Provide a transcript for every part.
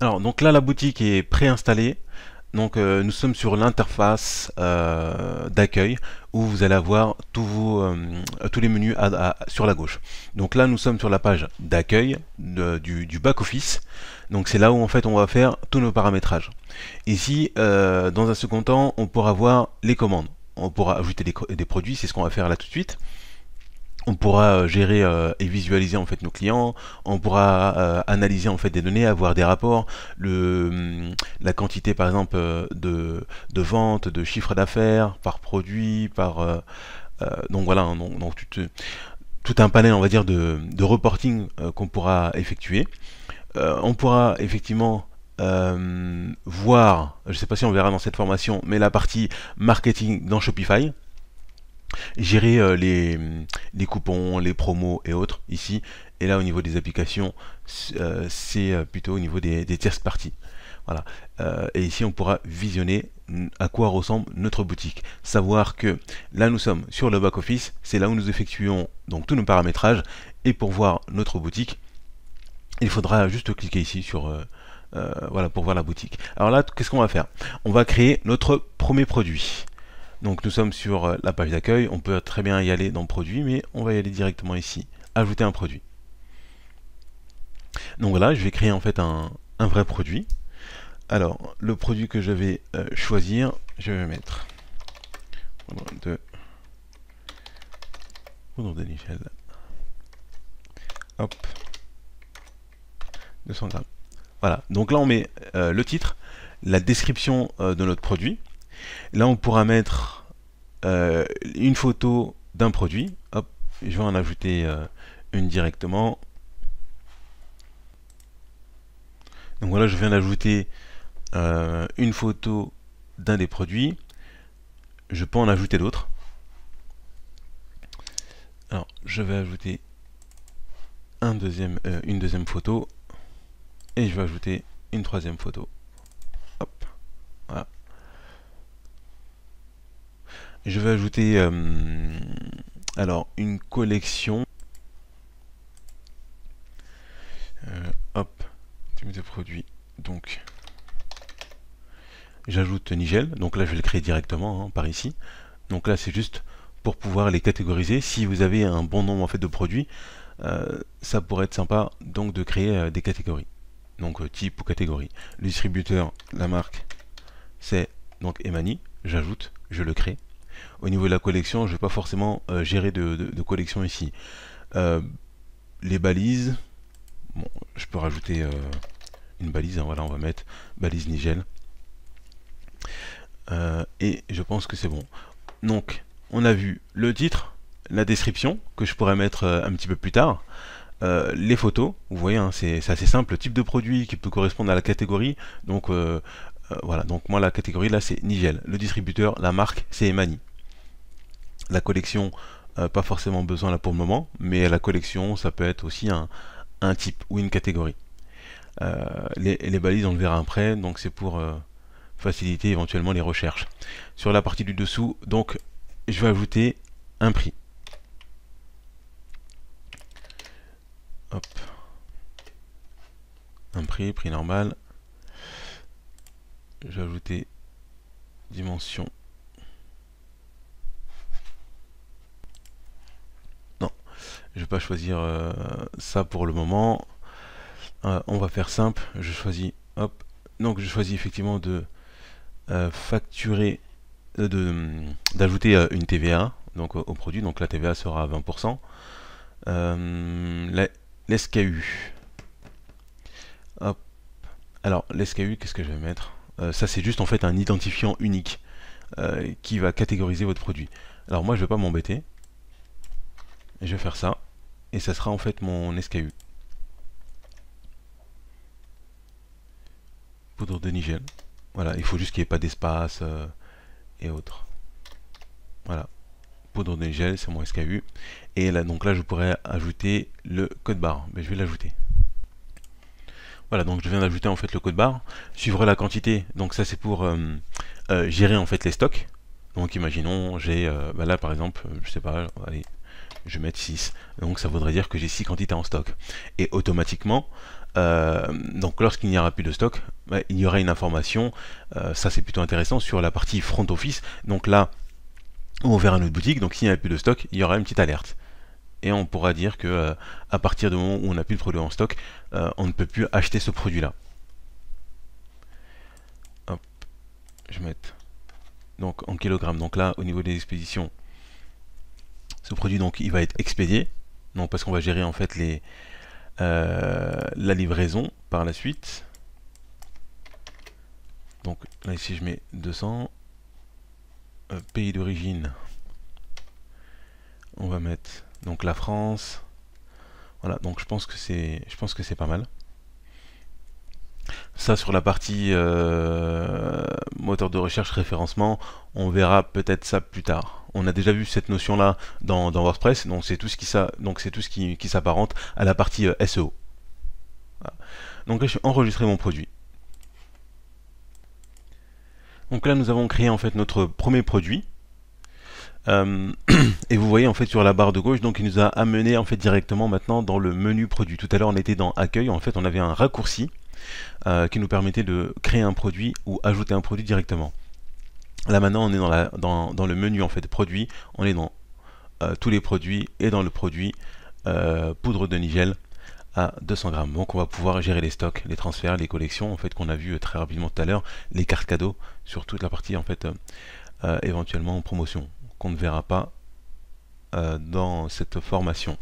Alors, donc là, la boutique est préinstallée. Donc, nous sommes sur l'interface d'accueil où vous allez avoir tous les menus sur la gauche. Donc là, nous sommes sur la page d'accueil du back-office. Donc, c'est là où en fait on va faire tous nos paramétrages. Ici, dans un second temps, on pourra voir les commandes. On pourra ajouter des produits, c'est ce qu'on va faire là tout de suite. On pourra gérer et visualiser en fait nos clients, on pourra analyser en fait des données, avoir des rapports, la quantité par exemple de ventes, de chiffre d'affaires par produit, donc voilà, donc tout un panel on va dire de reporting qu'on pourra effectuer. On pourra effectivement voir, je ne sais pas si on verra dans cette formation, mais la partie marketing dans Shopify, gérer les coupons, les promos et autres ici. Et là au niveau des applications, c'est plutôt au niveau des tierces parties. Voilà. Et ici on pourra visionner à quoi ressemble notre boutique. Savoir que là nous sommes sur le back office, c'est là où nous effectuons donc tous nos paramétrages. Et pour voir notre boutique, il faudra juste cliquer ici sur voilà pour voir la boutique. Alors là, qu'est-ce qu'on va faire? On va créer notre premier produit. Donc nous sommes sur la page d'accueil, on peut très bien y aller dans produit, mais on va y aller directement ici, ajouter un produit. Donc voilà, je vais créer en fait un vrai produit. Alors, le produit que je vais choisir, je vais mettre poudre de Nigel. Hop, 200 grammes. Voilà, donc là on met le titre, la description de notre produit. Là, on pourra mettre une photo d'un produit. Hop, je vais en ajouter une directement. Donc voilà, je viens d'ajouter une photo d'un des produits. Je peux en ajouter d'autres. Alors, je vais ajouter une deuxième photo. Et je vais ajouter une troisième photo. Hop, voilà. Je vais ajouter alors une collection. Hop, type de produit. Donc, j'ajoute Nigel. Donc là, je vais le créer directement par ici. Donc là, c'est juste pour pouvoir les catégoriser. Si vous avez un bon nombre en fait de produits, ça pourrait être sympa donc de créer des catégories. Donc type ou catégorie. Le distributeur, la marque, c'est donc Emani. J'ajoute, je le crée. Au niveau de la collection, je ne vais pas forcément gérer de collection ici. Les balises, bon, je peux rajouter une balise. Voilà, on va mettre balise Nigel. Et je pense que c'est bon. Donc, on a vu le titre, la description, que je pourrais mettre un petit peu plus tard. Les photos, vous voyez, hein, c'est assez simple, le type de produit qui peut correspondre à la catégorie. Donc voilà, donc moi la catégorie là c'est Nigel. Le distributeur, la marque, c'est Emani. La collection, pas forcément besoin là pour le moment, mais la collection ça peut être aussi un type ou une catégorie. Les balises on le verra après, donc c'est pour faciliter éventuellement les recherches. Sur la partie du dessous, donc je vais ajouter un prix. Hop. Un prix normal. Je vais ajouter dimension. Non, je vais pas choisir ça pour le moment. On va faire simple. Je choisis, hop. Donc je choisis effectivement de facturer, d'ajouter une TVA donc au produit. Donc la TVA sera à 20%. L'SKU. Hop. Alors, l'SKU, qu'est-ce que je vais mettre? Ça, c'est juste en fait un identifiant unique qui va catégoriser votre produit. Alors, moi, je vais pas m'embêter. Je vais faire ça. Et ça sera en fait mon SKU. Poudre de Nigel. Voilà, il faut juste qu'il n'y ait pas d'espace et autres. Voilà. Poudre de Nigel, c'est mon SKU. Et là, donc là, je pourrais ajouter le code barre. Mais je vais l'ajouter. Voilà, donc je viens d'ajouter en fait le code barre. Suivre la quantité, donc ça c'est pour gérer en fait les stocks. Donc imaginons, j'ai là par exemple, je sais pas, allez, je vais mettre 6. Donc ça voudrait dire que j'ai 6 quantités en stock. Et automatiquement, donc lorsqu'il n'y aura plus de stock, bah, il y aura une information, ça c'est plutôt intéressant, sur la partie front office. Donc là, on verra notre boutique, donc s'il n'y a plus de stock, il y aura une petite alerte. Et on pourra dire que à partir du moment où on n'a plus de produit en stock, on ne peut plus acheter ce produit-là. Hop, je vais mettre donc en kilogrammes. Donc là, au niveau des expéditions, ce produit donc il va être expédié, donc parce qu'on va gérer en fait la livraison par la suite. Donc là ici je mets 200. Pays d'origine, on va mettre donc la France. Voilà, donc je pense que c'est pas mal. Ça sur la partie moteur de recherche, référencement, on verra peut-être ça plus tard. On a déjà vu cette notion là dans WordPress, donc c'est tout ce qui s'apparente à la partie SEO. Voilà. Donc là je vais enregistrer mon produit. Donc là nous avons créé en fait notre premier produit. Et vous voyez en fait sur la barre de gauche, donc il nous a amené en fait directement maintenant dans le menu produit. Tout à l'heure on était dans accueil, en fait on avait un raccourci qui nous permettait de créer un produit ou ajouter un produit directement. Là maintenant on est dans le menu en fait produit, on est dans tous les produits et dans le produit poudre de nigel à 200 grammes. Donc on va pouvoir gérer les stocks, les transferts, les collections en fait qu'on a vu très rapidement tout à l'heure, les cartes cadeaux sur toute la partie en fait éventuellement en promotion qu'on ne verra pas dans cette formation.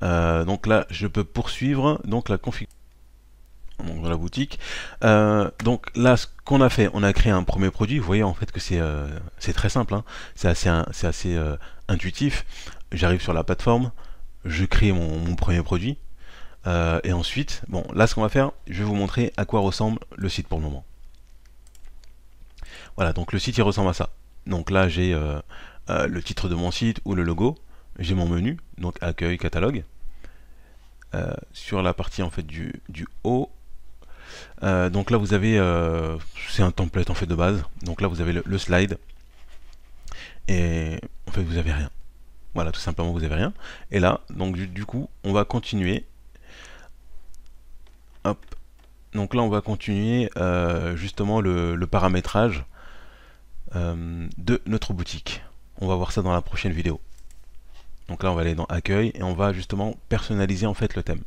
Donc là je peux poursuivre donc la configuration dans la boutique. Donc là ce qu'on a fait, on a créé un premier produit. Vous voyez en fait que c'est très simple, hein. C'est assez intuitif. J'arrive sur la plateforme, je crée mon premier produit et ensuite, bon là ce qu'on va faire, je vais vous montrer à quoi ressemble le site pour le moment. Voilà, donc le site il ressemble à ça. Donc là j'ai le titre de mon site ou le logo, j'ai mon menu, donc accueil, catalogue. Sur la partie en fait du haut, donc là vous avez, c'est un template en fait de base, donc là vous avez le slide, et en fait vous avez rien. Voilà, tout simplement vous avez rien. Et là, donc du coup, on va continuer. Hop. Donc là on va continuer justement le paramétrage de notre boutique. On va voir ça dans la prochaine vidéo. Donc là on va aller dans accueil et on va justement personnaliser en fait le thème.